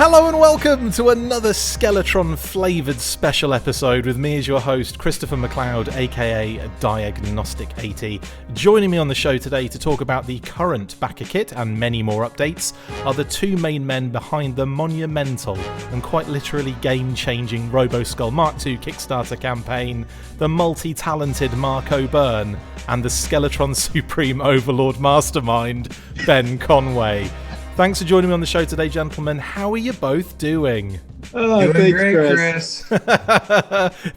Hello and welcome to another Skeletron flavoured special episode with me as your host, Christopher McLeod AKA Diagnostic 80. Joining me on the show today to talk about the current Backerkit and many more updates are the two main men behind the monumental and quite literally game-changing Roboskull Mark II Kickstarter campaign, the multi-talented Mark O'Byrne, and the Skeletron Supreme Overlord Mastermind, Ben Conway. Thanks for joining me on the show today, gentlemen. How are you both doing? Oh, doing great, Chris.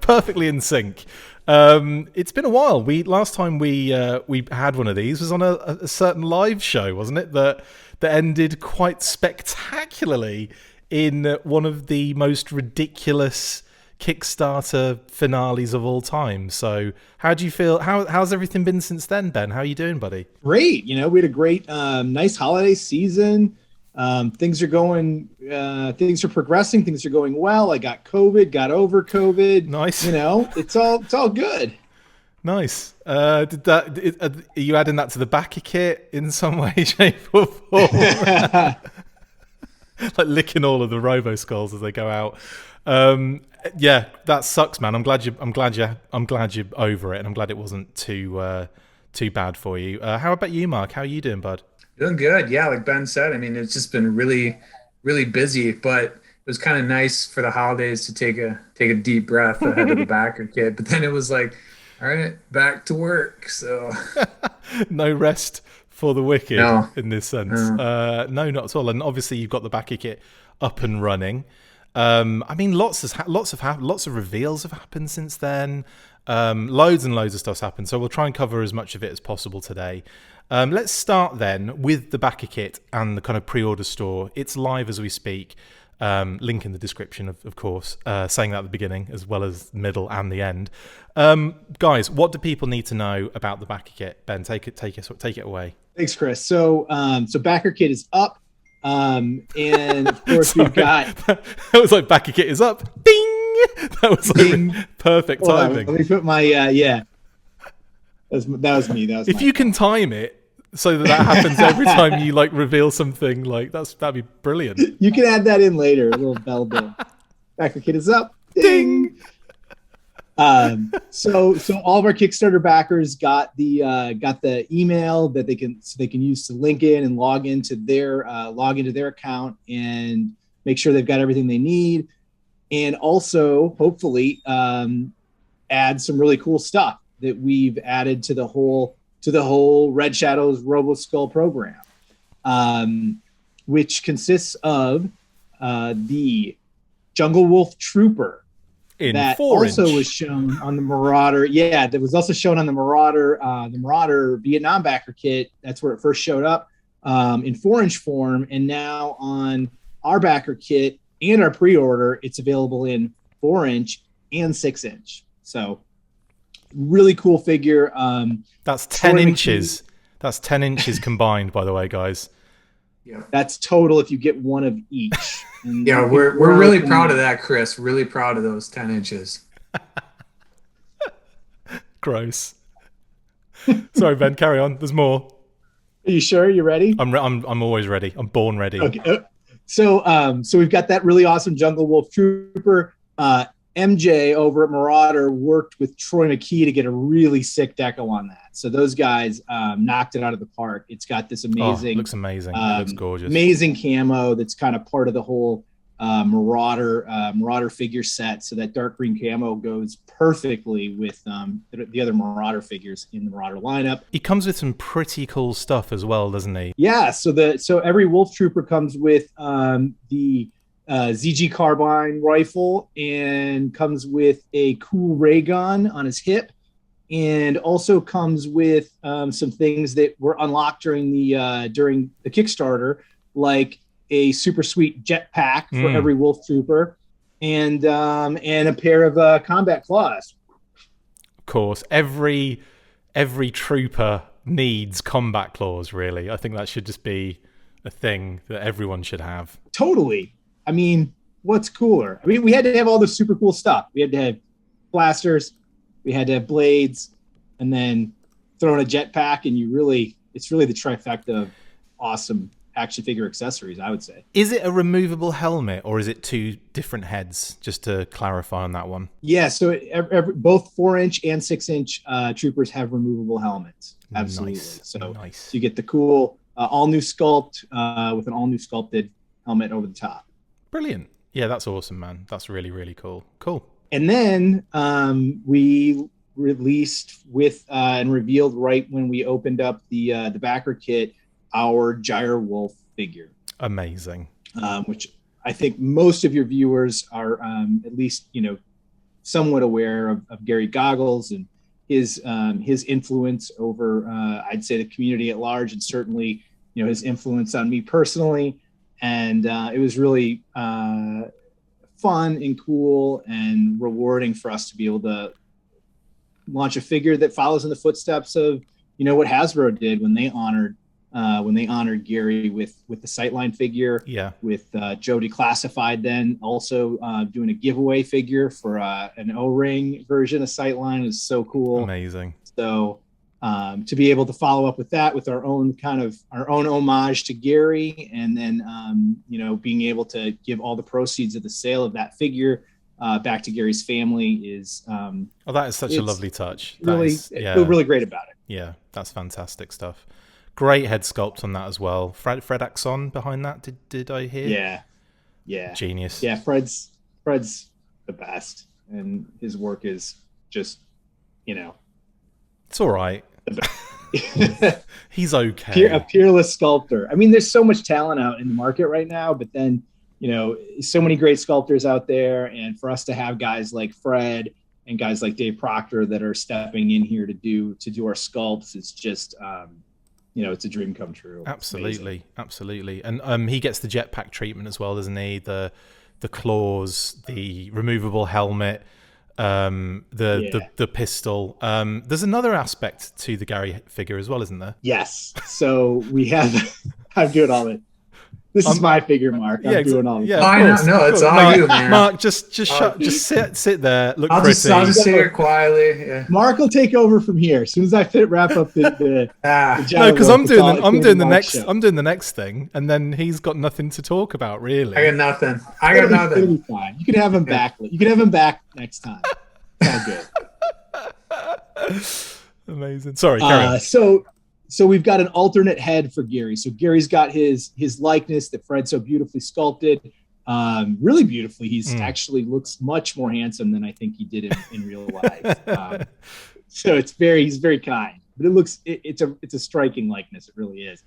Perfectly in sync. It's been a while. Last time we had one of these was on a certain live show, wasn't it? That ended quite spectacularly in one of the most ridiculous Kickstarter finales of all time. So how do you feel? How's everything been since then, Ben? How are you doing, buddy? Great. We had a great, nice holiday season. Things are progressing. Things are going well. I got COVID, got over COVID. Nice. It's all good. Nice. Are you adding that to the Backerkit in some way, shape, or form? Like licking all of the Roboskulls as they go out. Yeah, that sucks, man. I'm glad you're over it, and I'm glad it wasn't too bad for you. How about you, Mark? How are you doing, bud? Doing good. Yeah, like Ben said, I mean, it's just been really, really busy, but it was kind of nice for the holidays to take a deep breath ahead of the Backerkit. But then it was like, all right, back to work. So no rest for the wicked in this sense. No. No, not at all. And obviously, you've got the Backerkit up and running. I mean, lots of reveals have happened since then. Loads and loads of stuff's happened. So we'll try and cover as much of it as possible today. Let's start then with the Backerkit and the kind of pre-order store. It's live as we speak. Link in the description, of course. Saying that at the beginning as well as middle and the end. Guys, what do people need to know about the Backerkit? Ben, take it away. Thanks, Chris. So Backerkit is up. And of course we've got that was like Backerkit is up. Ding! That was like perfect timing. Let me put my that was me. If you can time it so that happens every time you like reveal something, like that'd be brilliant. You can add that in later, a little bell bill. Backerkit is up. Ding! So all of our Kickstarter backers got the email that they can use to link in and log into their account and make sure they've got everything they need, and also hopefully add some really cool stuff that we've added to the whole Red Shadows Roboskull program, which consists of the Jungle Wolf Trooper. That also was shown on the Marauder. Yeah, that was also shown on the Marauder Vietnam Backerkit. That's where it first showed up in 4-inch form. And now on our Backerkit and our pre-order, it's available in 4-inch and 6-inch. So really cool figure. That's 10 inches. That's 10 inches combined, by the way, guys. Yeah, that's total if you get one of each. And yeah, we're really proud of that, Chris. Really proud of those 10 inches. Gross. Sorry, Ben. Carry on. There's more. Are you sure? You ready? I'm always ready. I'm born ready. Okay. So we've got that really awesome Jungle Wolf Trooper. MJ over at Marauder worked with Troy McKee to get a really sick deco on that. So those guys knocked it out of the park. It's got this amazing, looks amazing. It looks gorgeous. Amazing camo that's kind of part of the whole Marauder figure set. So that dark green camo goes perfectly with the other Marauder figures in the Marauder lineup. He comes with some pretty cool stuff as well, doesn't he? Yeah. So every Wolf Trooper comes with the ZG carbine rifle and comes with a cool ray gun on his hip, and also comes with some things that were unlocked during the Kickstarter, like a super sweet jetpack for every Wolf Trooper, and a pair of combat claws. Of course, every trooper needs combat claws. Really, I think that should just be a thing that everyone should have. Totally. I mean, what's cooler? I mean, we had to have all the super cool stuff. We had to have blasters, we had to have blades, and then throw in a jetpack, and it's really the trifecta of awesome action figure accessories, I would say. Is it a removable helmet or is it two different heads? Just to clarify on that one. Yeah, so both 4-inch and 6-inch troopers have removable helmets. Absolutely. Nice. So Nice. you get the cool all new sculpt with an all new sculpted helmet over the top. Brilliant. Yeah, that's awesome, man. That's really, really cool. Cool. And then we released with and revealed right when we opened up the Backerkit our Gyre Wolf figure. Amazing. Which I think most of your viewers are at least, somewhat aware of Gary Goggles and his influence over, I'd say, the community at large, and certainly, his influence on me personally. And it was really fun and cool and rewarding for us to be able to launch a figure that follows in the footsteps of, what Hasbro did when they honored Gary with the Sightline figure. Yeah. With Joe Declassified, then also doing a giveaway figure for an O-ring version of Sightline is so cool. Amazing. So to be able to follow up with that, with our own homage to Gary, and then being able to give all the proceeds of the sale of that figure back to Gary's family is that is such a lovely touch. Really, I feel really great about it. Yeah, that's fantastic stuff. Great head sculpt on that as well. Fred Axon behind that. Did I hear? Yeah. Genius. Yeah, Fred's the best, and his work is just, it's all right. He's okay. A peerless sculptor. I mean, there's so much talent out in the market right now, but then, so many great sculptors out there, and for us to have guys like Fred and guys like Dave Proctor that are stepping in here to do our sculpts, it's just it's a dream come true. Absolutely. And he gets the jetpack treatment as well, doesn't he? The claws, the removable helmet, the pistol. There's another aspect to the Gary figure as well, isn't there? Yes. So we have. I'm doing all it. This is my figure, Mark. I'm doing all. Yeah, no, it's all you, man. Mark, just sit there. Look pretty. I'll just sit here quietly. Yeah. Mark will take over from here as soon as I wrap up the no, because I'm doing the next thing, and then he's got nothing to talk about, really. I got nothing. It'll be fine. You can have him back. You can have him back next time. It's all good. Amazing. Sorry, carry on. So we've got an alternate head for Gary. So Gary's got his likeness that Fred so beautifully sculpted, really beautifully. He's actually looks much more handsome than I think he did in real life. So he's very kind, but it's a striking likeness. It really is.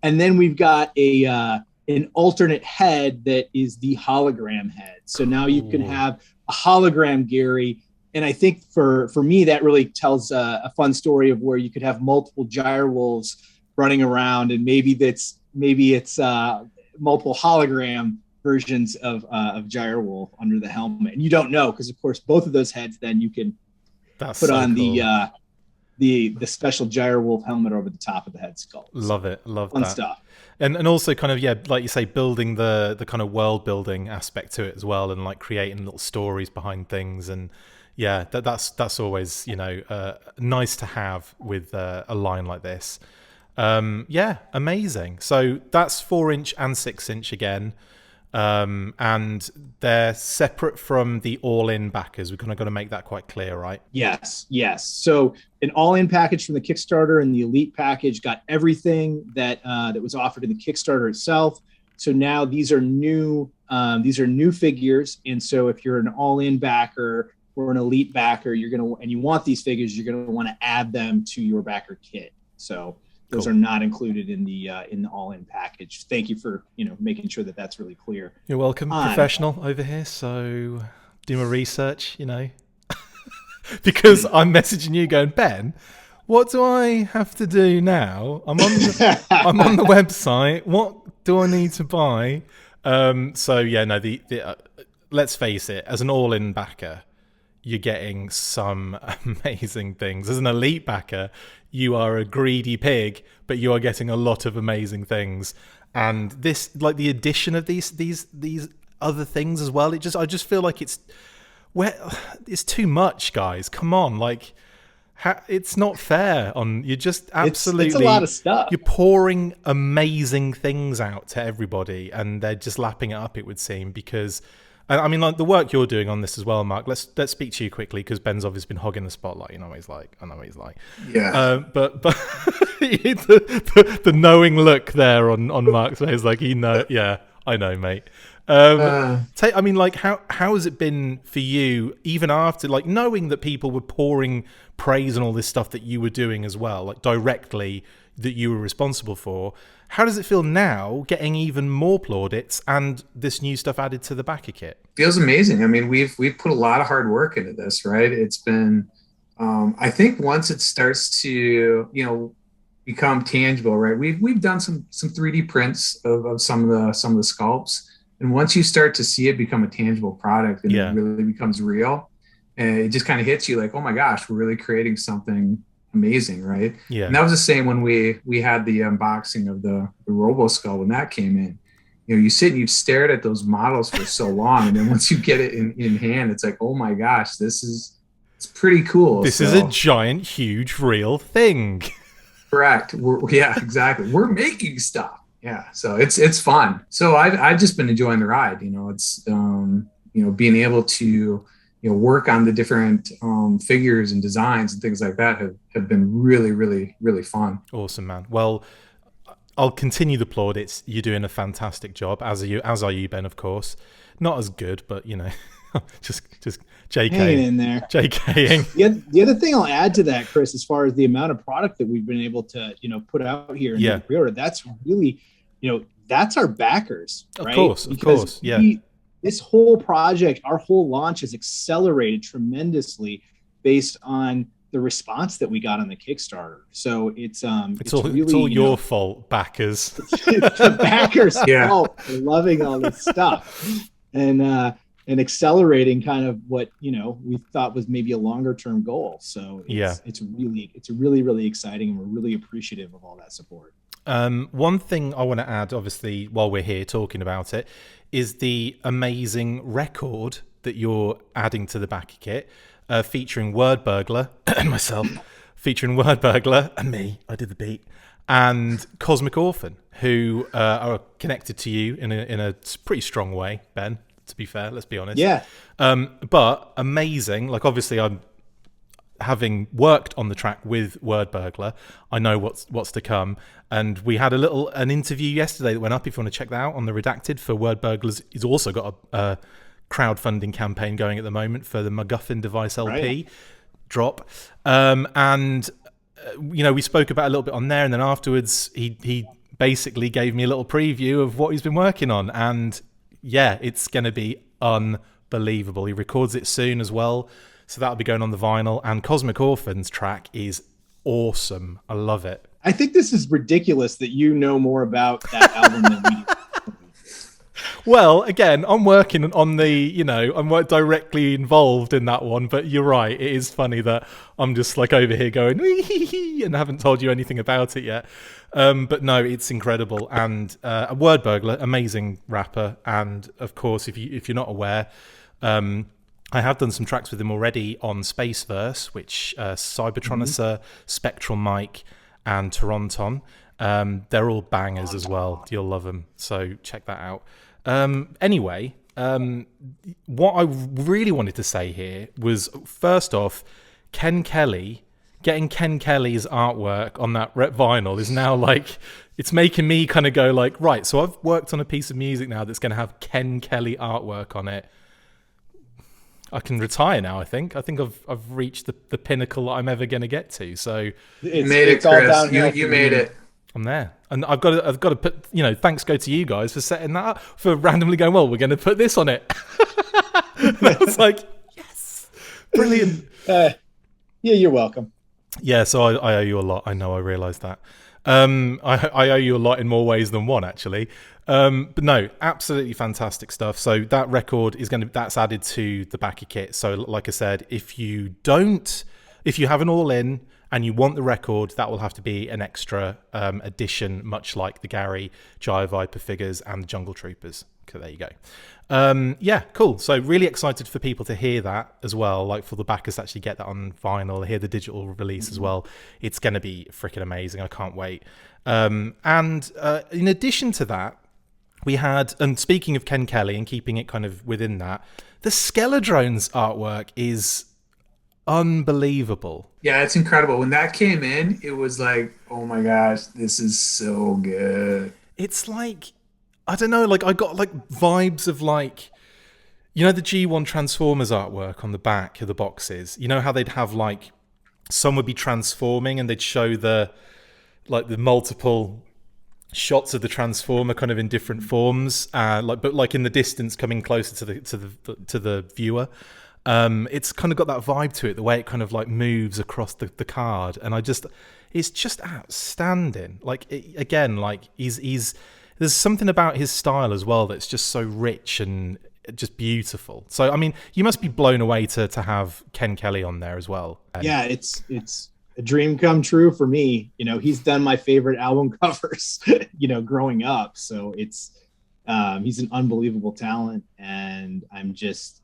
And then we've got an alternate head that is the hologram head. So now you can have a hologram Gary. And I think for me, that really tells a fun story of where you could have multiple gyre wolves running around, and maybe it's multiple hologram versions of gyre wolf under the helmet. And you don't know, because of course both of those heads then you can put on cool. the special gyre wolf helmet over the top of the head sculpt. Love it. Love fun that stuff. And also kind of, like you say, building the kind of world building aspect to it as well, and like creating little stories behind things. And yeah, that's always, nice to have with a line like this. Amazing. So that's 4-inch and 6-inch again. And they're separate from the all-in backers. We're kind of got to make that quite clear, right? Yes. So an all-in package from the Kickstarter and the Elite package got everything that was offered in the Kickstarter itself. So now these are new figures. And so if you're an all-in backer or an Elite backer, and you want these figures, you're gonna want to add them to your backer kit. So those are not included in the all-in package. Thank you for making sure that that's really clear. You're welcome, professional over here. So do my research, because I'm messaging you going, Ben, what do I have to do now? I'm on the website. What do I need to buy? Let's face it, as an all-in backer, you're getting some amazing things. As an Elite backer, you are a greedy pig, but you are getting a lot of amazing things. And this, like the addition of these other things as well, I just feel like it's too much, guys. Come on, like, It's not fair. You're just absolutely. It's a lot of stuff. You're pouring amazing things out to everybody, and they're just lapping it up. It would seem because, I mean, like the work you're doing on this as well, Mark. Let's speak to you quickly because Ben's obviously been hogging the spotlight. You know what he's like. I know what he's like. Yeah. But the knowing look there on Mark's face, like yeah, I know, mate. I mean, like, how has it been for you, even after, like, knowing that people were pouring praise and all this stuff that you were doing as well, like directly that you were responsible for? How does it feel now, getting even more plaudits and this new stuff added to the Backerkit? Feels amazing. I mean, we've put a lot of hard work into this, right? It's been, I think once it starts to, become tangible, right? We've done some 3D prints of some of the sculpts. And once you start to see it become a tangible product and it really becomes real, and it just kind of hits you like, oh my gosh, we're really creating something amazing, right? Yeah. And that was the same when we had the unboxing of the Roboskull when that came in. You sit and you've stared at those models for so long, and then once you get it in hand, it's like, oh my gosh, it's pretty cool. This is a giant, huge, real thing. Correct. Yeah, exactly. We're making stuff. Yeah, so it's fun. So I've just been enjoying the ride. It's being able to work on the different figures and designs and things like that have been really, really, really fun. Awesome, man. Well, I'll continue the plaudits. You're doing a fantastic job, as are you, Ben, of course. Not as good, but just JK. Hanging in there. JKing. The other thing I'll add to that, Chris, as far as the amount of product that we've been able to, put out here in the pre-order, that's really, that's our backers, right? Of course. Yeah. This whole project, our whole launch has accelerated tremendously based on the response that we got on the Kickstarter. So it's all your fault, backers. It's the backers' fault for loving all this stuff. And accelerating kind of what we thought was maybe a longer term goal. So it's really, really exciting, and we're really appreciative of all that support. One thing I want to add, obviously, while we're here talking about it, is the amazing record that you're adding to the Backerkit, featuring Word Burglar and myself, featuring Word Burglar and me, I did the beat, and Cosmic Orphan, who are connected to you in a pretty strong way, Ben. To be fair, let's be honest. Yeah. But amazing. Like, obviously, I'm having worked on the track with Word Burglar. I know what's to come. And we had an interview yesterday that went up. If you want to check that out on the Redacted for Word Burglars, he's also got a crowdfunding campaign going at the moment for the MacGuffin device LP drop. We spoke about it a little bit on there, and then afterwards, he basically gave me a little preview of what he's been working on, and it's going to be unbelievable. He records it soon as well, so that'll be going on the vinyl. And Cosmic Orphan's track is awesome. I love it. I think this is ridiculous that you know more about that album than we do. Well, again, I'm working on I'm directly involved in that one, but you're right. It is funny that I'm just like over here going, and haven't told you anything about it yet. But no, it's incredible. And a Word Burglar, amazing rapper. And of course, if you're not aware, I have done some tracks with him already on Spaceverse, which Cybertronicer, Spectral Mike, and Toronton. They're all bangers as well. You'll love them. So check that out. Anyway, what I really wanted to say here was, first off, getting Ken Kelly's artwork on that rep vinyl is now like, it's making me kind of go like, right, so I've worked on a piece of music now that's going to have Ken Kelly artwork on it. I can retire now, I think. I've reached the pinnacle that I'm ever going to get to. So you made it, Chris. You made it. I'm there. And I've got to put, thanks go to you guys for setting that up, for randomly going, well, we're going to put this on it. And I was like, yes, brilliant. Yeah, you're welcome. Yeah, so I owe you a lot. I know, I realise that. I owe you a lot in more ways than one, actually. But no, absolutely fantastic stuff. So that record that's added to the Backerkit. So like I said, if you have an all-in and you want the record, that will have to be an extra edition, much like the Gary Gyre Viper figures and the Jungle Troopers. there you go. Yeah, cool. So really excited for people to hear that as well, like for the backers to actually get that on vinyl, hear the digital release as well. It's going to be freaking amazing. I can't wait. And in addition to that, we had, and speaking of Ken Kelly and keeping it kind of within that, the Skeledrones artwork is unbelievable. Yeah, it's incredible. When that came in, it was like, oh my gosh, this is so good. It's like, I don't know, like I got like vibes of like, you know, the G1 Transformers artwork on the back of the boxes. You know how they'd have like, some would be transforming and they'd show the multiple shots of the Transformer kind of in different forms, but like in the distance coming closer to the viewer. It's kind of got that vibe to it, the way it kind of like moves across the card, and it's just outstanding. Like again, like he's there's something about his style as well that's just so rich and just beautiful. So I mean, you must be blown away to have Ken Kelly on there as well. Yeah, it's a dream come true for me. You know, he's done my favorite album covers, you know, growing up. So it's he's an unbelievable talent, and I'm just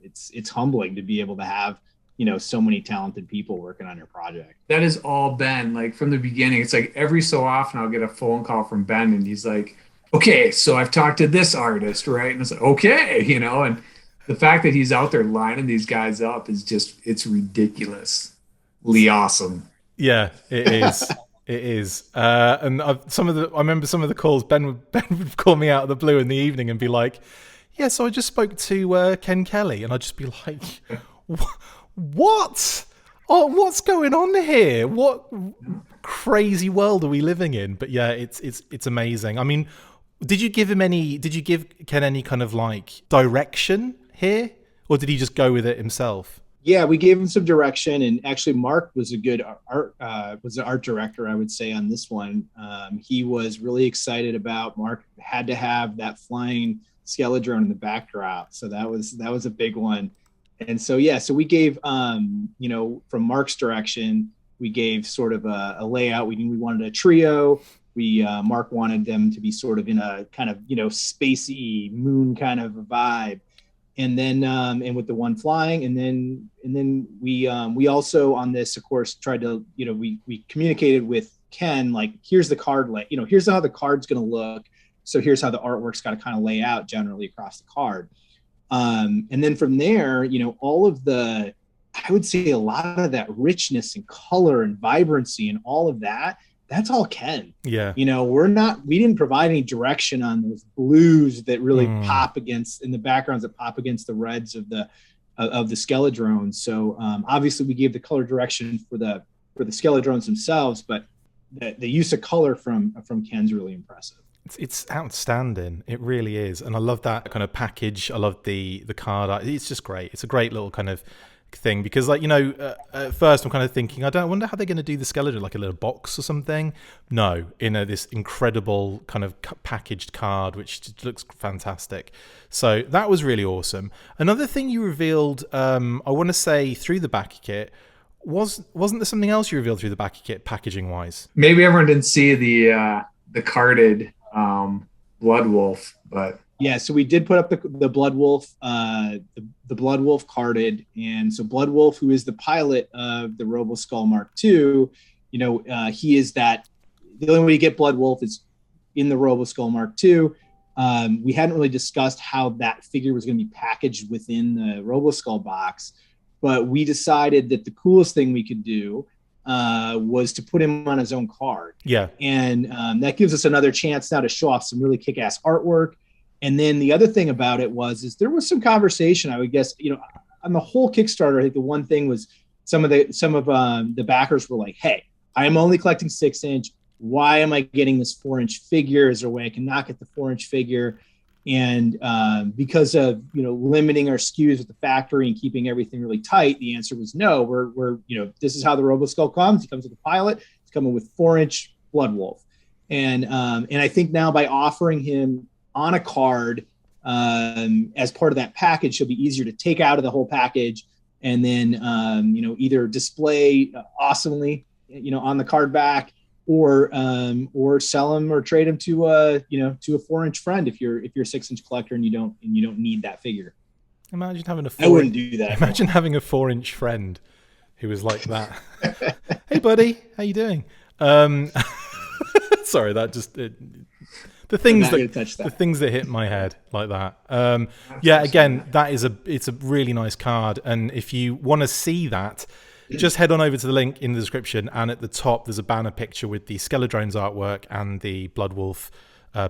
it's humbling to be able to have, you know, so many talented people working on your project. That is all Ben. Like from the beginning, it's like every so often I'll get a phone call from Ben and he's like, okay, so I've talked to this artist, right? And it's like, okay, you know, and the fact that he's out there lining these guys up is just, it's ridiculously awesome. Yeah, it is. It is. And I remember some of the calls, Ben would call me out of the blue in the evening and be like, yeah, so I just spoke to Ken Kelly, and I'd just be like, what? Oh, what's going on here? What crazy world are we living in? But yeah, it's amazing. I mean, did you give Ken any kind of like direction here, or did he just go with it himself? Yeah, we gave him some direction, and actually Mark was a good art director, I would say, on this one. He was really excited about, Mark had to have that flying Skeledrone in the backdrop, so that was a big one. And so yeah, so we gave you know, from Mark's direction, we gave sort of a layout. We wanted a trio. Mark wanted them to be sort of in a kind of, you know, spacey moon kind of a vibe. And then and with the one flying, and then we also on this, of course, tried to, you know, we communicated with Ken, like, here's the card you know, here's how the card's going to look. So here's how the artwork's got to kind of lay out generally across the card. And then from there, you know, all of the, I would say a lot of that richness and color and vibrancy and all of that, that's all Ken. Yeah. You know, we didn't provide any direction on those blues that really pop against, in the backgrounds that pop against the reds of the Skeledrones. So obviously we gave the color direction for the Skeledrones themselves, but the use of color from Ken's really impressive. It's outstanding. It really is. And I love that kind of package. I love the card art. It's just great. It's a great little kind of thing, because, like, you know, at first I'm kind of thinking, I wonder how they're going to do the skeleton, like a little box or something. No, in this incredible kind of packaged card, which just looks fantastic. So that was really awesome. Another thing you revealed, I want to say through the Backerkit, wasn't there something else you revealed through the Backerkit packaging wise? Maybe everyone didn't see the carded Blood Wolf, but yeah, so we did put up the Blood Wolf, the Blood Wolf carded, and so Blood Wolf, who is the pilot of the Roboskull Mark II, you know, he is that. The only way you get Blood Wolf is in the Roboskull Mark II. We hadn't really discussed how that figure was going to be packaged within the Roboskull box, but we decided that the coolest thing we could do was to put him on his own card. Yeah, and that gives us another chance now to show off some really kick-ass artwork. And then the other thing about it is there was some conversation, I would guess, you know, on the whole Kickstarter. I think the one thing was some of the backers were like, hey, I am only collecting 6-inch. Why am I getting this 4-inch figure? Is there a way I can not get the 4-inch figure? And because of, you know, limiting our SKUs at the factory and keeping everything really tight, the answer was no. We're you know, this is how the Roboskull comes. He comes with a pilot. He's coming with 4-inch Blood Wolf. And I think now by offering him on a card as part of that package, it'll be easier to take out of the whole package and then you know, either display awesomely, you know, on the card back, or sell them or trade them to a 4-inch friend if you're a 6-inch collector and you don't need that figure. Imagine having I wouldn't do that. Imagine having a 4-inch friend who was like that. Hey buddy, how you doing? Sorry, that just the things that hit my head like that. Again, it's a really nice card, and if you want to see that, just head on over to the link in the description, and at the top there's a banner picture with the Skeledrones artwork and the Bloodwolf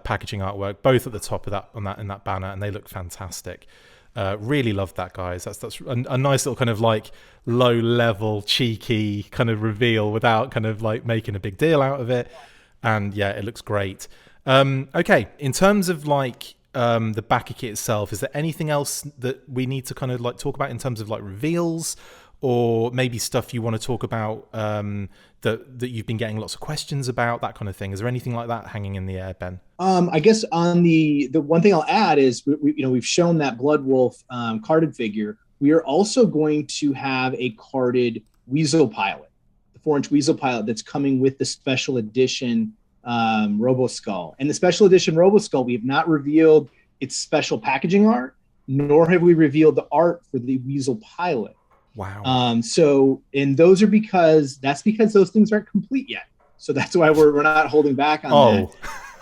packaging artwork, both at the top of that in that banner, and they look fantastic. Really love that, guys. That's a nice little kind of like low level cheeky kind of reveal without kind of like making a big deal out of it, and yeah, it looks great. Okay, in terms of like the Backerkit itself, is there anything else that we need to kind of like talk about in terms of like reveals, or maybe stuff you want to talk about that you've been getting lots of questions about, that kind of thing? Is there anything like that hanging in the air, Ben? I guess on the one thing I'll add is we've shown that Bloodwolf carded figure. We are also going to have a carded Weasel Pilot, the 4-inch Weasel Pilot that's coming with the special edition Roboskull. And the special edition Roboskull, we have not revealed its special packaging art, nor have we revealed the art for the Weasel Pilot. Wow. And those are because those things aren't complete yet. So that's why we're not holding back on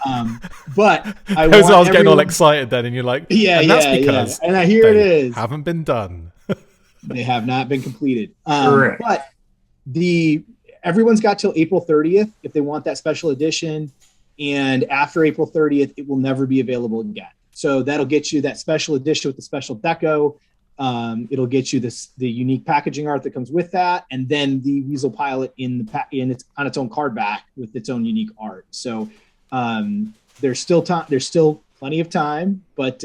that. But I was getting all excited then, and you're like, that's because and here it is. Haven't been done. They have not been completed. But everyone's got till April 30th if they want that special edition, and after April 30th, it will never be available again. So that'll get you that special edition with the special deco. It'll get you the unique packaging art that comes with that, and then the Weasel Pilot on its own card back with its own unique art. So there's still time. There's still plenty of time, but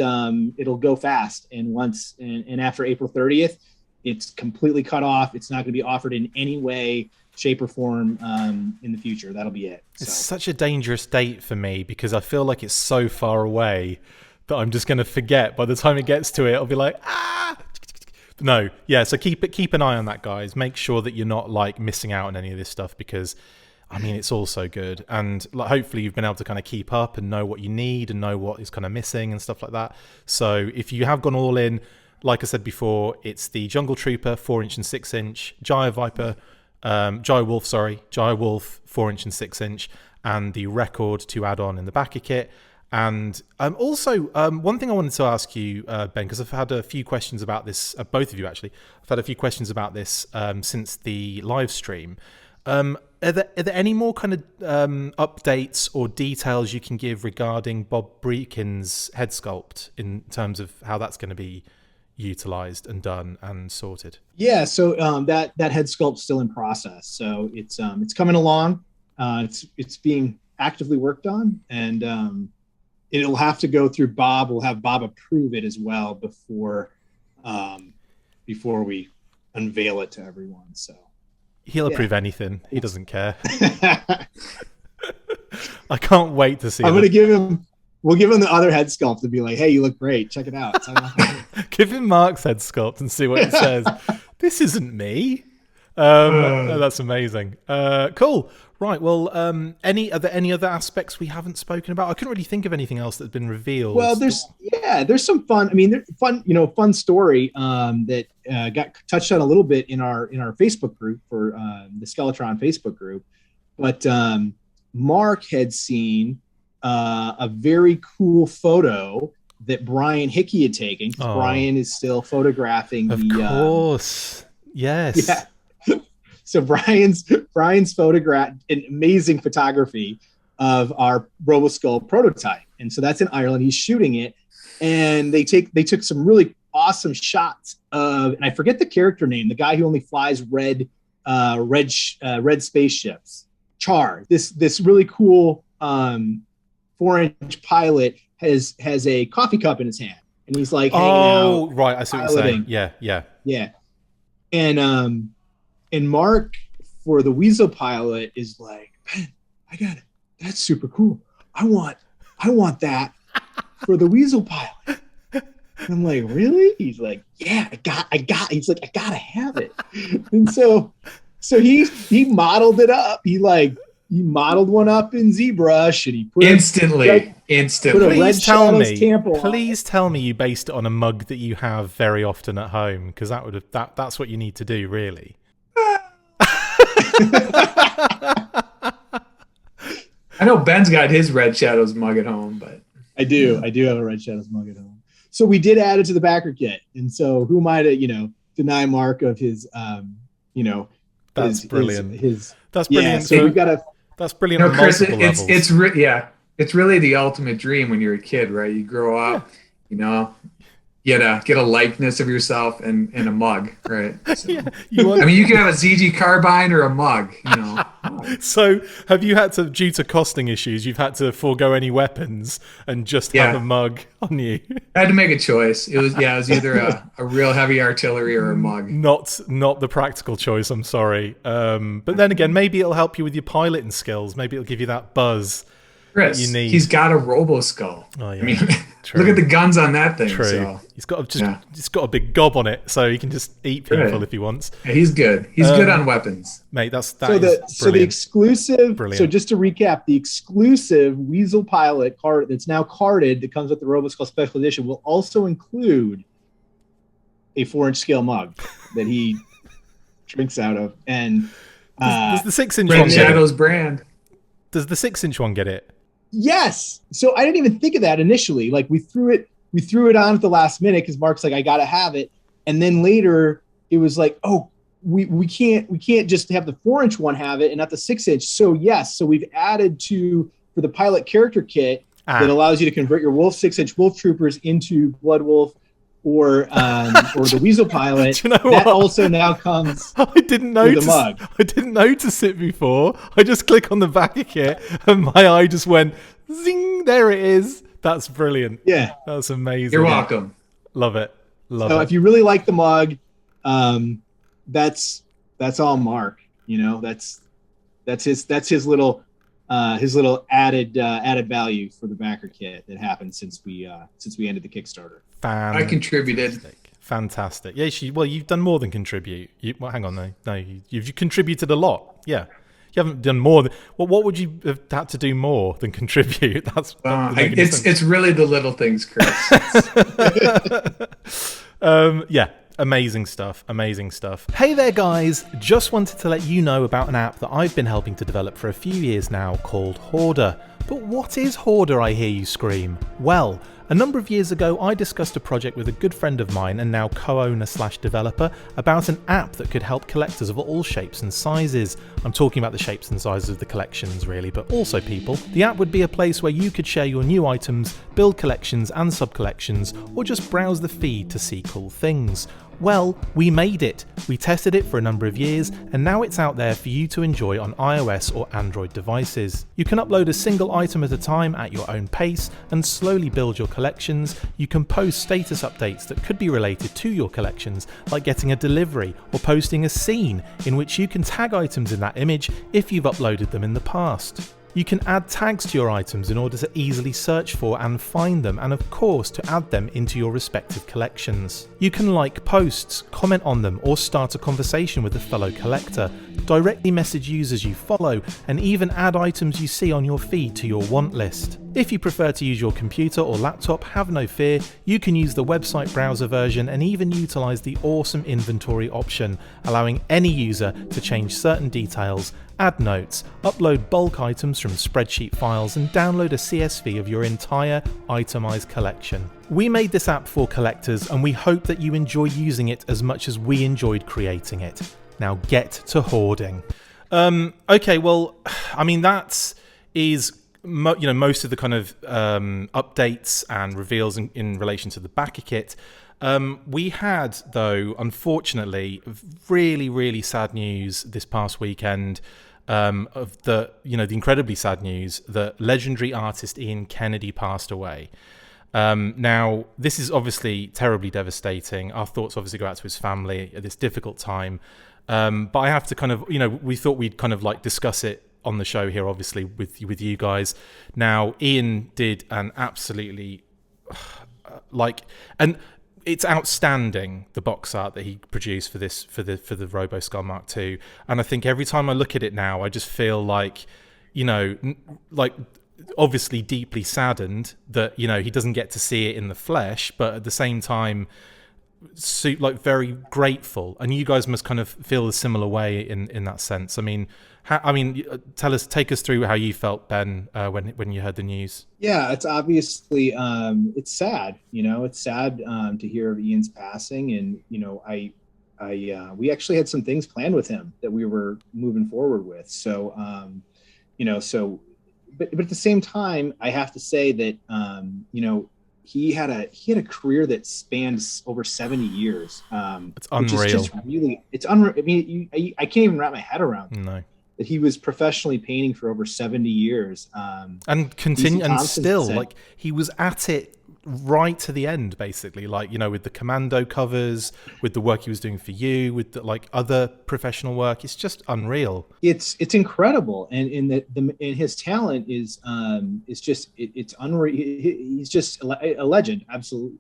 it'll go fast. And after April 30th, it's completely cut off. It's not going to be offered in any way, shape, or form in the future. That'll be it. It's such a dangerous date for me because I feel like it's so far away that I'm just going to forget. By the time it gets to it, I'll be like, No, yeah. So keep an eye on that, guys. Make sure that you're not like missing out on any of this stuff, because I mean, it's all so good, and like, hopefully you've been able to kind of keep up and know what you need and know what is kind of missing and stuff like that. So if you have gone all in, like I said before, it's the Jungle Trooper 4-inch and 6-inch, Gyre Wolf 4-inch and 6-inch, and the Record to add on in the Backerkit. And also, one thing I wanted to ask you, Ben, because I've had a few questions about this, both of you actually. I've had a few questions about this since the live stream. Are there any more kind of updates or details you can give regarding Bob Breakin's head sculpt in terms of how that's going to be utilized and done and sorted? Yeah, so that head sculpt's still in process. So it's coming along. It's being actively worked on, and it'll have to go through Bob. We'll have Bob approve it as well before we unveil it to everyone. So he'll approve anything. He doesn't care. I can't wait to see. We'll give him the other head sculpt and be like, "Hey, you look great. Check it out." Give him Mark's head sculpt and see what it says. This isn't me. That's amazing. Cool. Right. Well, are there any other aspects we haven't spoken about? I couldn't really think of anything else that's been revealed. Well, there's some fun. I mean, fun story that got touched on a little bit in our Facebook group for the Skeletron Facebook group. But Mark had seen a very cool photo that Brian Hickey had taken. Brian is still photographing. Of course. Yes. Yeah. So Brian's photographed an amazing photography of our Roboskull prototype, and so that's in Ireland. He's shooting it, and they took some really awesome shots of, and I forget the character name, the guy who only flies red spaceships. Char. This really cool 4-inch pilot has a coffee cup in his hand, and he's like hanging out. Oh, right. I see what you're saying. Yeah. And Mark, for the Weasel Pilot, is like, "Ben, I got it. That's super cool. I want that for the Weasel Pilot." And I'm like, "Really?" He's like, "Yeah, I got. He's like, "I gotta have it." And so he modeled it up. He modeled one up in ZBrush, and he put instantly. Put a Red Shadows Tampo. Please tell me you based it on a mug that you have very often at home, because that's what you need to do, really. I know Ben's got his Red Shadows mug at home, but I do have a Red Shadows mug at home. So we did add it to the Backerkit, and so who am I to deny Mark of his That's brilliant. That's brilliant. Yeah, so we've got a. That's brilliant. On Chris, multiple levels. It's really the ultimate dream when you're a kid, right? You grow up, get a likeness of yourself and a mug, right? So, you can have a ZG carbine or a mug, So have you had to, due to costing issues, you've had to forego any weapons and just have a mug on you? I had to make a choice. It was either a real heavy artillery or a mug. Not the practical choice, I'm sorry. But then again, maybe it'll help you with your piloting skills. Maybe it'll give you that buzz. Chris, you need. He's got a Roboskull. Oh, yeah. I mean, look at the guns on that thing. True. So. He's got a big gob on it, so he can just eat people if he wants. Yeah, he's good. He's good on weapons, mate. That so the exclusive. Brilliant. So just to recap, the exclusive Weasel Pilot card that's now carded that comes with the Roboskull Special Edition will also include a 4-inch scale mug that he drinks out of, and does the 6-inch Red one Shadows brand? Does the 6-inch one get it? Yes. So I didn't even think of that initially. Like we threw it on at the last minute because Mark's like, I gotta have it. And then later it was like, oh, we can't just have the 4-inch one have it and not the 6-inch. So yes, so we've added for the pilot character kit that allows you to convert your 6-inch Wolf Troopers into Blood Wolf or the Weasel Pilot. Do you know that what? also now comes I didn't notice with a mug. I didn't notice it before. I just click on the Backerkit and my eye just went zing, there it is. That's brilliant. Yeah. That's amazing. You're welcome. Love it. So if you really like the mug, that's all Mark. That's his little added value for the Backerkit that happened since we ended the Kickstarter. I contributed. Fantastic. Yeah, you've done more than contribute. Hang on, no, you've contributed a lot. Yeah, you haven't done more. What would you have had to do more than contribute? It's really the little things, Chris. Yeah. Amazing stuff. Hey there, guys. Just wanted to let you know about an app that I've been helping to develop for a few years now called HOARDAR. But what is HOARDAR, I hear you scream? Well, a number of years ago, I discussed a project with a good friend of mine and now co-owner/developer about an app that could help collectors of all shapes and sizes. I'm talking about the shapes and sizes of the collections, really, but also people. The app would be a place where you could share your new items, build collections and sub-collections, or just browse the feed to see cool things. Well, we made it. We tested it for a number of years, and now it's out there for you to enjoy on iOS or Android devices. You can upload a single item at a time at your own pace and slowly build your collections. You can post status updates that could be related to your collections, like getting a delivery or posting a scene in which you can tag items in that image if you've uploaded them in the past. You can add tags to your items in order to easily search for and find them, and of course to add them into your respective collections. You can like posts, comment on them, or start a conversation with a fellow collector, directly message users you follow, and even add items you see on your feed to your want list. If you prefer to use your computer or laptop, have no fear, you can use the website browser version and even utilise the awesome inventory option, allowing any user to change certain details, add notes, upload bulk items from spreadsheet files, and download a CSV of your entire itemised collection. We made this app for collectors, and we hope that you enjoy using it as much as we enjoyed creating it. Now get to hoarding. Okay, well, I mean, that is most of the kind of updates and reveals in relation to the Backerkit. We had, though, unfortunately, really, really sad news this past weekend of the incredibly sad news that legendary artist Ian Kennedy passed away. Now, this is obviously terribly devastating. Our thoughts obviously go out to his family at this difficult time. But I have to kind of, we thought we'd kind of like discuss it on the show here, obviously, with you guys. Now, Ian did an absolutely and it's outstanding, the box art that he produced for the Roboskull Mark II. And I think every time I look at it now, I just feel like like obviously deeply saddened that, he doesn't get to see it in the flesh, but at the same time, like very grateful. And you guys must kind of feel a similar way in that sense. Take us through how you felt, Ben, when you heard the news. Yeah, it's obviously it's sad. It's sad to hear of Ian's passing, and we actually had some things planned with him that we were moving forward with. So but at the same time, I have to say that he had a career that spans over 70 years. It's unreal. Which is just really, it's unreal. I mean, I can't even wrap my head around it. No. That he was professionally painting for over 70 years. And continue, and still, like, he was at it right to the end, basically, like, with the Commando covers, with the work he was doing for you, with the, like, other professional work. It's just unreal. It's incredible, and his talent is just it's unreal. He's just a legend. Absolutely.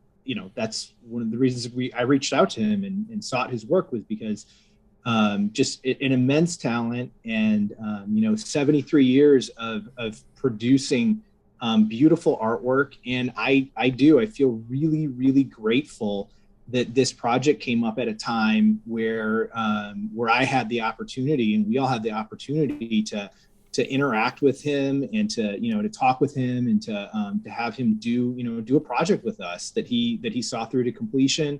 That's one of the reasons I reached out to him and sought his work, was because just an immense talent, and 73 years of producing beautiful artwork. And I feel really, really grateful that this project came up at a time where I had the opportunity, and we all had the opportunity to interact with him, and to talk with him, and to have him do a project with us that he saw through to completion.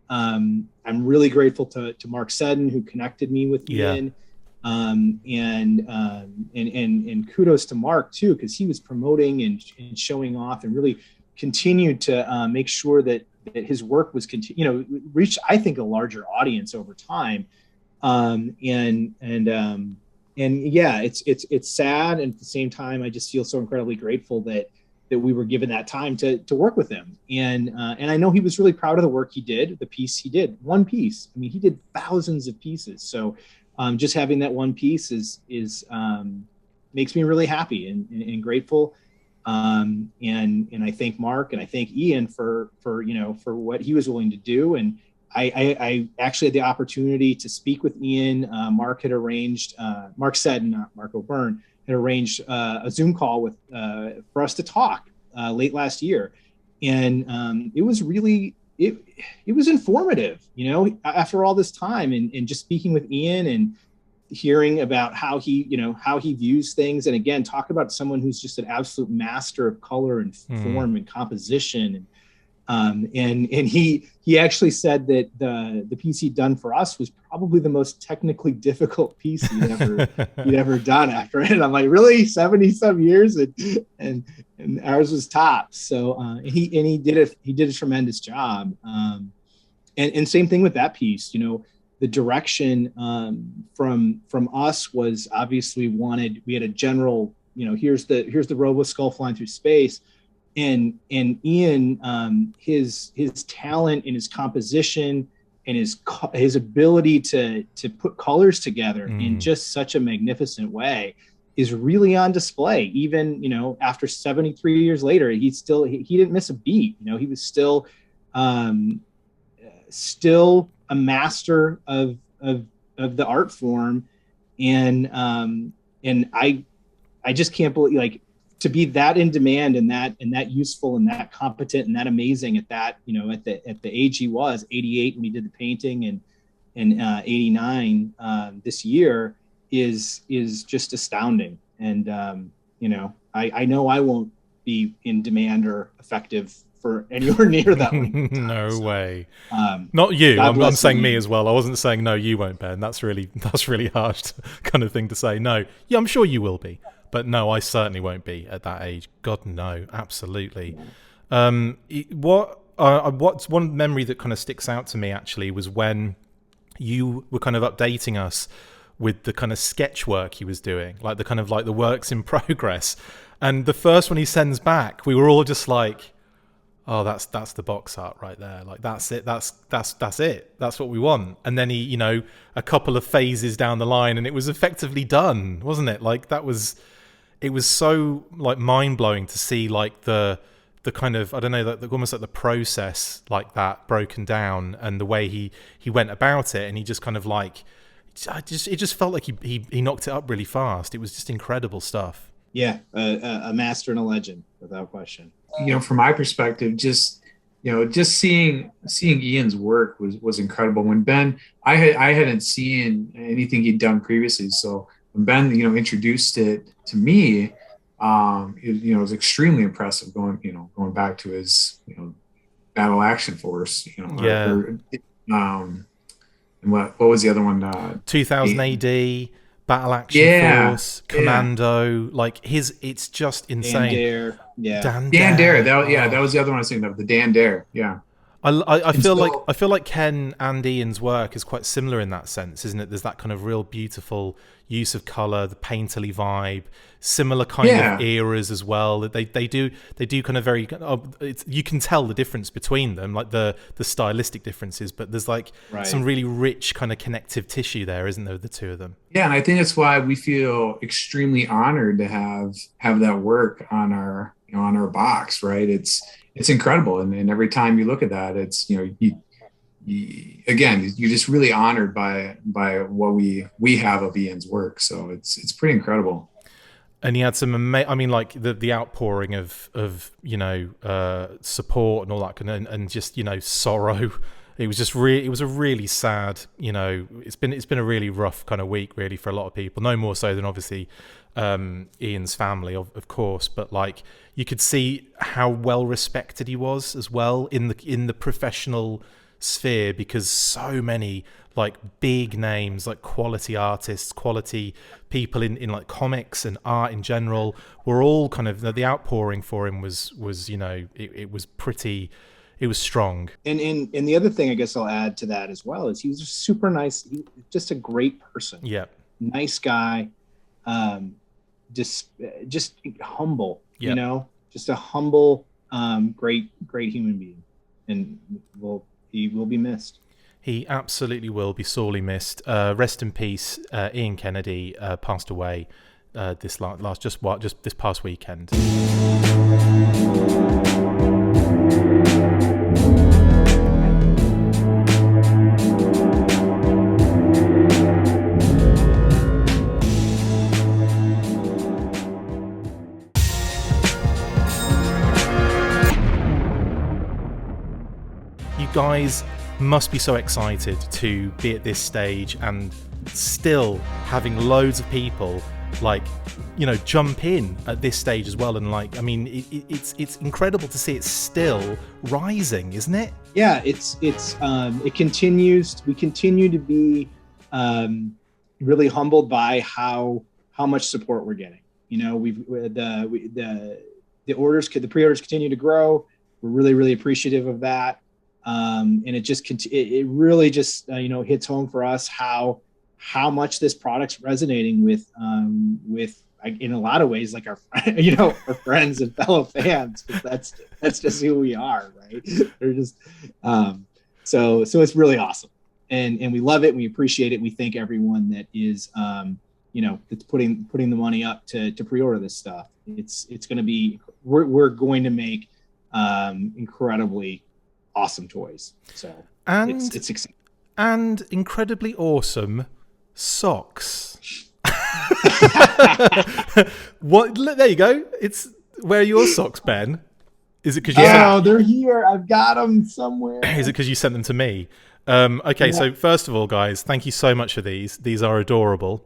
I'm really grateful to Mark Seddon, who connected me with Ian. And kudos to Mark too, because he was promoting and showing off, and really continued to make sure that his work was reached, I think, a larger audience over time. And yeah, it's sad, and at the same time, I just feel so incredibly grateful that we were given that time to work with him. And I know he was really proud of the work he did, the piece he did, one piece. I mean, he did thousands of pieces. So just having that one piece is makes me really happy and grateful. And I thank Mark, and I thank Ian for what he was willing to do. And I actually had the opportunity to speak with Ian. Mark had arranged, Mark Seddon, not Mark O'Byrne, had arranged a Zoom call for us to talk late last year. And it was really, it was informative, after all this time, and just speaking with Ian and hearing about how he views things. And again, talk about someone who's just an absolute master of color and form and composition. And he actually said that the piece he'd done for us was probably the most technically difficult piece he'd ever done after it. And I'm like, really? 70 some years, and ours was top. So he did a tremendous job. And same thing with that piece. The direction from us was obviously we had a general, here's the Roboskull flying through space. And Ian, his talent and his composition and his ability to put colors together in just such a magnificent way is really on display. Even after 73 years later, he didn't miss a beat. He was still a master of the art form, and I just can't believe, like, to be that in demand and that useful and that competent and that amazing at that, at the age he was, 88 when he did the painting, and 89 this year is just astounding. And I know I won't be in demand or effective for anywhere near that one. No way. Not you. I'm saying me as well. I wasn't saying no, you won't, Ben. That's really harsh kind of thing to say. No, yeah, I'm sure you will be. But no, I certainly won't be at that age. God, no, absolutely. What's one memory that kind of sticks out to me, actually, was when you were kind of updating us with the kind of sketch work he was doing, like the works in progress. And the first one he sends back, we were all just like, oh, that's the box art right there. Like, that's it. That's it. That's what we want. And then he, a couple of phases down the line, and it was effectively done, wasn't it? Like, it was so, like, mind-blowing to see, like, the kind of, I don't know, almost like the process like that broken down, and the way he went about it, and he just kind of, like, it just felt like he knocked it up really fast. It was just incredible stuff. Yeah, a master and a legend without question. From my perspective, just seeing Ian's work was incredible. When Ben, I hadn't seen anything he'd done previously, so when Ben introduced it to me, it was extremely impressive. Going back to his battle action force, and what was the other one? 2000 AD. Battle Action Force, Commando, it's just insane. Dan Dare, Dan Dare. That was the other one I was thinking of, the Dan Dare. Yeah. I feel like Ken and Ian's work is quite similar in that sense, isn't it? There's that kind of real beautiful use of color, the painterly vibe, similar kind of eras as well. They do kind of very. You can tell the difference between them, like the stylistic differences, but there's some really rich kind of connective tissue there, isn't there? The two of them. Yeah, and I think that's why we feel extremely honored to have that work on our on our box, right? It's incredible, and every time you look at that, it's you're just really honored by what we have of Ian's work. So it's pretty incredible. And he had some the outpouring of support and all that kind of, and just sorrow. It was just it was a really sad, it's been a really rough kind of week really for a lot of people. No more so than obviously Ian's family, of course, but you could see how well respected he was as well in the professional sphere, because so many big names, quality artists, quality people in comics and art in general, were all kind of, the outpouring for him was it was pretty. It was strong. And the other thing I guess I'll add to that as well is he was just super nice, just a great person. Yeah. Nice guy. Just humble, just a humble, great human being. And he will be missed. He absolutely will be sorely missed. Rest in peace. Ian Kennedy passed away this this past weekend. Guys must be so excited to be at this stage and still having loads of people jump in at this stage as well, and it's incredible to see it still rising, isn't it? Yeah, it continues. We continue to be really humbled by how much support we're getting. The pre-orders continue to grow. We're really, really appreciative of that. And it really just hits home for us how much this product's resonating with in a lot of ways, our our friends and fellow fans, because that's just who we are, right? They're just so it's really awesome, and we love it, and we appreciate it. We thank everyone that is that's putting the money up to pre-order this stuff. It's going to be, we're going to make incredibly awesome toys. So it's exciting. And incredibly awesome socks. What? There you go. Where are your socks, Ben? Is it because you? They're here. I've got them somewhere. Is it because you sent them to me? Okay. Yeah. So first of all, guys, thank you so much for these. These are adorable.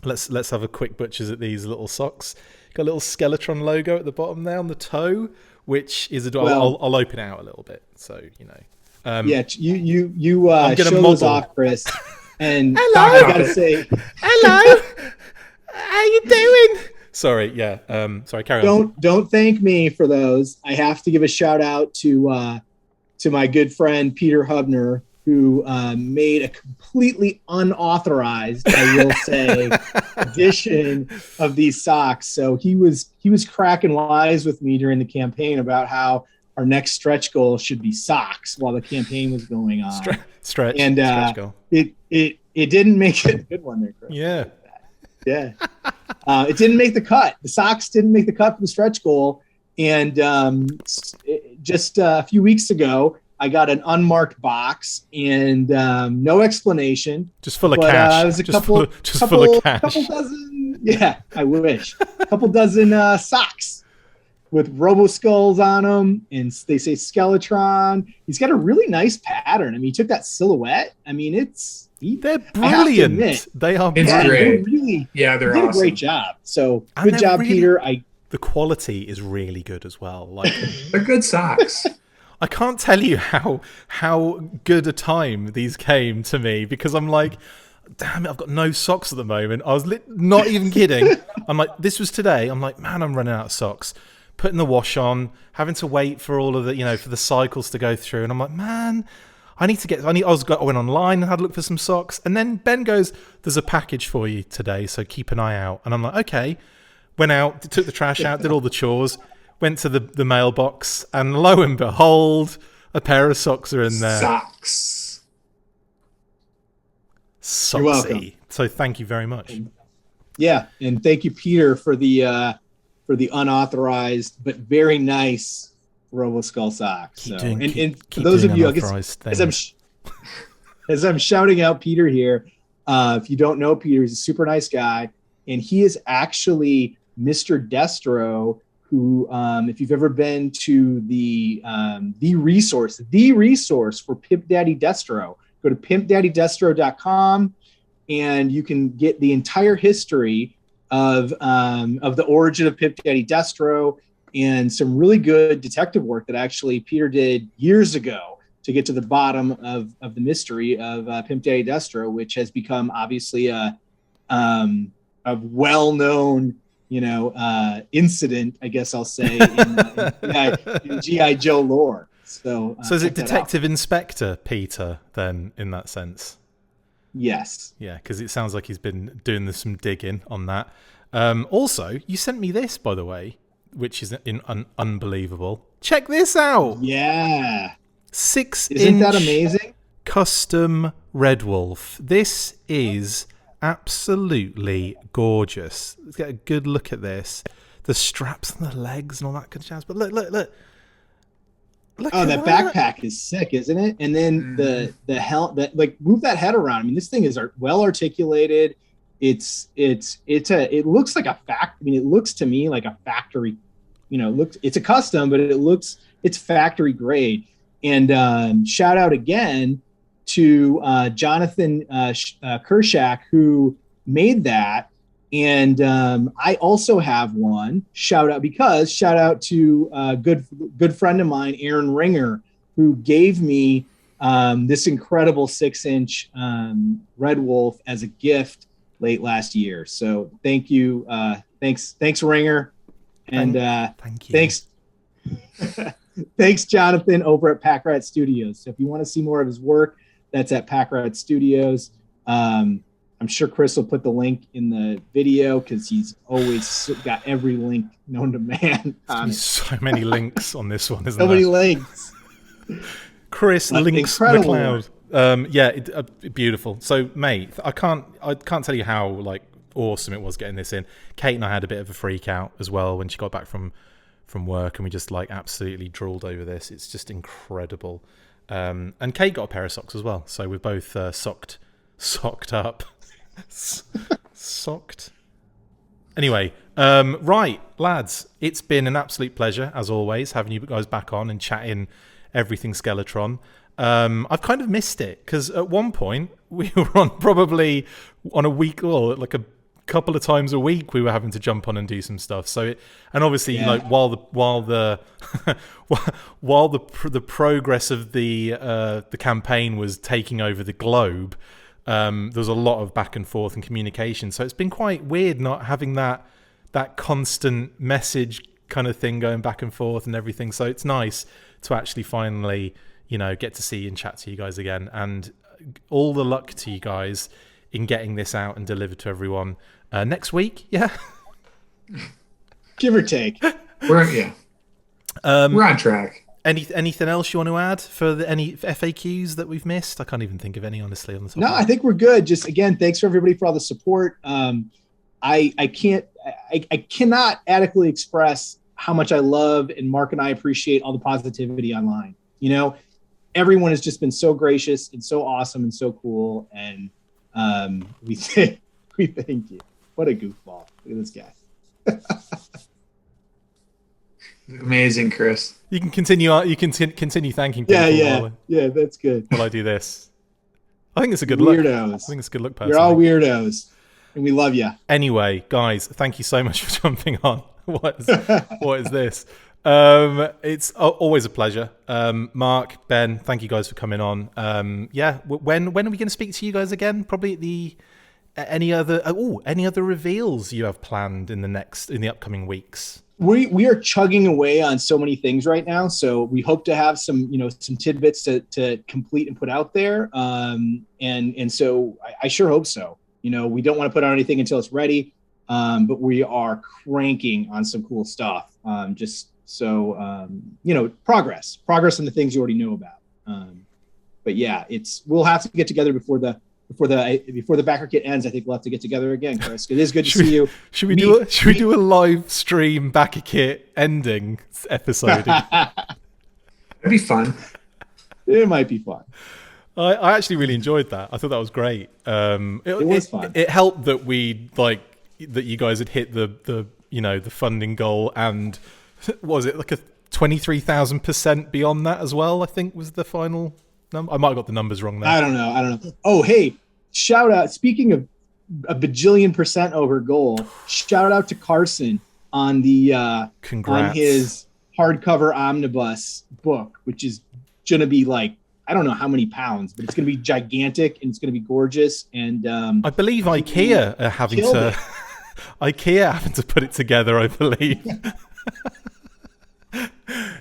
Let's have a quick butchers at these little socks. Got a little Skeletron logo at the bottom there on the toe, which is adorable. Well, I'll open it out a little bit, so you know. You show those off, Chris. And hello. I gotta say, hello. How you doing? Sorry, yeah. Sorry, carry on. Don't thank me for those. I have to give a shout out to my good friend Peter Hubner, who made a completely unauthorized, I will say, edition of these socks. So he was cracking wise with me during the campaign about how our next stretch goal should be socks while the campaign was going on. Stretch goal. It didn't make it. Good one there, Chris. Yeah. Yeah. It didn't make the cut. The socks didn't make the cut for the stretch goal. And just a few weeks ago, I got an unmarked box and no explanation. Just full of cash. It was a couple dozen Yeah, I wish. A couple dozen socks with Roboskulls on them, and they say Skeletron. He's got a really nice pattern. I mean, he took that silhouette. I mean, they're brilliant. Admit, they are it's brilliant. great. Really, they're did awesome. a great job. So And good job, really, Peter. the quality is really good as well. Like they're good socks. I can't tell you how good a time these came to me, because I'm like, damn it, I've got no socks at the moment. I was not even kidding. I'm like, this was today. I'm like, man, I'm running out of socks. Putting the wash on, having to wait for all of the, for the cycles to go through. And I'm like, man, I went online and had a look for some socks. And then Ben goes, there's a package for you today, so keep an eye out. And I'm like, okay. Went out, took the trash out, did all the chores, went to the mailbox, and lo and behold, a pair of socks are in there. Socks. Socksy. You're welcome. So thank you very much. Yeah, and thank you, Peter, for the unauthorized but very nice Roboskull socks. So, and for those of you, I guess, as I'm shouting out Peter here, if you don't know Peter, he's a super nice guy, and he is actually Mr. Destro, who, if you've ever been to the resource for Pimp Daddy Destro, go to pimpdaddydestro.com, and you can get the entire history of the origin of Pimp Daddy Destro and some really good detective work that actually Peter did years ago to get to the bottom of the mystery of Pimp Daddy Destro, which has become obviously a well-known incident, I guess I'll say, in G.I. Joe lore. So is it Detective Inspector Peter then, in that sense? Yes. Yeah, because it sounds like he's been doing some digging on that. Also, you sent me this, by the way, which is unbelievable. Check this out. Yeah. 6-inch. Isn't that amazing? Custom Red Wolf. This is absolutely gorgeous. Let's get a good look at this. The straps and the legs and all that good jazz. But look. Oh, that backpack is sick, isn't it? And then the helmet, that, like, move that head around. I mean, this thing is well articulated. It looks like a it looks to me like a factory. It's a custom, but it's factory grade. And shout out again to Jonathan Kershak, who made that. And I also have one. Shout out to a good friend of mine, Aaron Ringer, who gave me this incredible 6-inch Red Wolf as a gift late last year. So thank you. Thanks Ringer. And thank you. Thanks Jonathan over at Pack Rat Studios. So if you want to see more of his work, that's at Pack Rat Studios. I'm sure Chris will put the link in the video because he's always got every link known to man on it. So many links on this one, isn't there? So many links. Chris Links McLeod. Beautiful. So, mate, I can't tell you how awesome it was getting this in. Kate and I had a bit of a freak out as well when she got back from work, and we just absolutely drooled over this. It's just incredible. And Kate got a pair of socks as well, so we're both socked up. Socked. Anyway, right, lads, it's been an absolute pleasure as always having you guys back on and chatting everything Skeletron. I've kind of missed it because at one point we were probably on a week or a couple of times a week we were having to jump on and do some stuff. So and obviously while the progress of the campaign was taking over the globe, there was a lot of back and forth and communication. So it's been quite weird not having that constant message kind of thing going back and forth and everything. So it's nice to actually finally, get to see and chat to you guys again. And all the luck to you guys in getting this out and delivered to everyone next week. Yeah. Give or take. We're on track. Anything else you want to add for any FAQs that we've missed? I can't even think of any, honestly. On the top No, I think we're good. Just again, thanks for everybody for all the support. I cannot adequately express how much I love, and Mark and I appreciate all the positivity online. Everyone has just been so gracious and so awesome and so cool, and we thank you. What a goofball. Look at this guy. Amazing, Chris. You can continue. You can continue thanking people. Yeah. That's good. While I do this, I think it's a good Weirdos. look. I think it's a good look. Personally. You're all weirdos, and we love you. Anyway, guys, thank you so much for jumping on. What is this? It's always a pleasure. Mark, Ben, thank you guys for coming on. When are we going to speak to you guys again? Probably at any other reveals you have planned in the upcoming weeks. We are chugging away on so many things right now, so we hope to have some tidbits to complete and put out there. And so I sure hope so. We don't want to put out anything until it's ready, but we are cranking on some cool stuff. Progress on the things you already know about. But yeah, we'll have to get together before the Backerkit ends. I think we'll have to get together again, Chris. It is good to see you. Should we do a live stream Backerkit ending episode? It'd be fun. It might be fun. I actually really enjoyed that. I thought that was great. It was fun. It helped that that you guys had hit the funding goal, and what was it, like a 23,000% beyond that as well? I think was the final. I might have got the numbers wrong there. I don't know. Oh, hey, shout out. Speaking of a bajillion % over goal, shout out to Carson on the Congrats. On his hardcover omnibus book, which is going to be like, I don't know how many pounds, but it's going to be gigantic and it's going to be gorgeous. And I believe IKEA are having to put it together, I believe.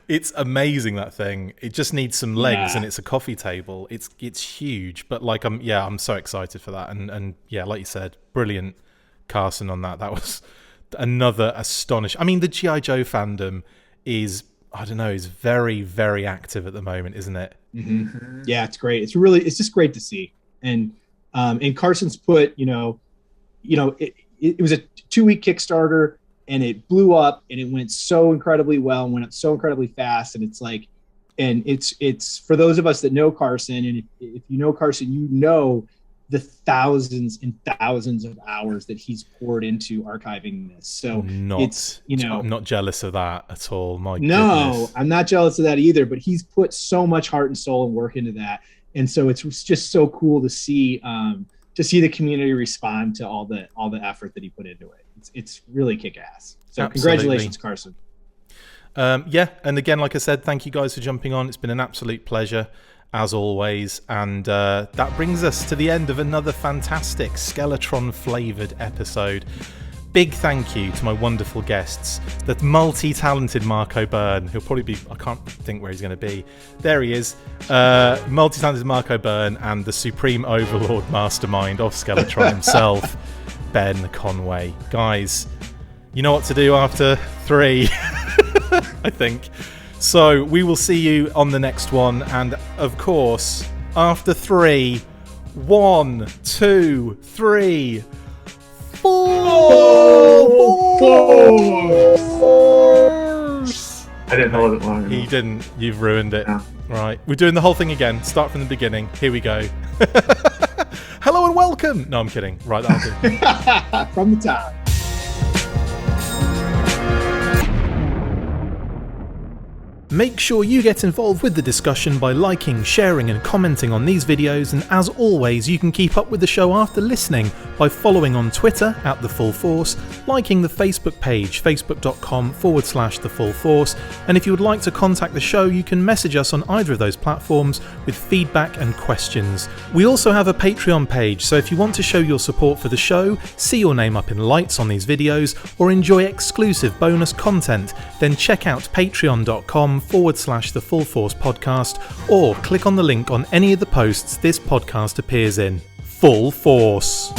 It's amazing, that thing. It just needs some legs and it's a coffee table. It's huge, but I'm so excited for that. And yeah, like you said, brilliant Carson on that. That was another astonishing. I mean, the G.I. Joe fandom is very, very active at the moment, isn't it? Mm-hmm. Yeah, it's great. It's just great to see. And Carson's put, it was a 2-week Kickstarter. And it blew up, and it went so incredibly well, and went up so incredibly fast. And it's like, and it's for those of us that know Carson, and if you know Carson, the thousands and thousands of hours that he's poured into archiving this. So I'm not jealous of that at all. No, I'm not jealous of that either. But he's put so much heart and soul and work into that, and so it's just so cool to see the community respond to all the effort that he put into it. It's really kick-ass. So Absolutely. Congratulations, Carson. And again, like I said, thank you guys for jumping on. It's been an absolute pleasure, as always. And that brings us to the end of another fantastic Skeletron-flavoured episode. Big thank you to my wonderful guests, the multi-talented Marco Byrne, who'll probably be, I can't think where he's going to be. There he is. Multi-talented Marco Byrne and the Supreme Overlord Mastermind of Skeletron himself, Ben Conway. Guys, you know what to do after 3, I think. So we will see you on the next one. And of course, after 3, 1, 2, 3... Force. I didn't hold it long enough. He didn't. You've ruined it. No. Right. We're doing the whole thing again. Start from the beginning. Here we go. Hello and welcome. No, I'm kidding. Right, that'll do. From the top. Make sure you get involved with the discussion by liking, sharing and commenting on these videos, and as always you can keep up with the show after listening by following on Twitter @TheFullForce, liking the Facebook page facebook.com/TheFullForce, and if you would like to contact the show you can message us on either of those platforms with feedback and questions. We also have a Patreon page, so if you want to show your support for the show, see your name up in lights on these videos, or enjoy exclusive bonus content, then check out patreon.com/TheFullForce podcast, or click on the link on any of the posts this podcast appears in. Full Force.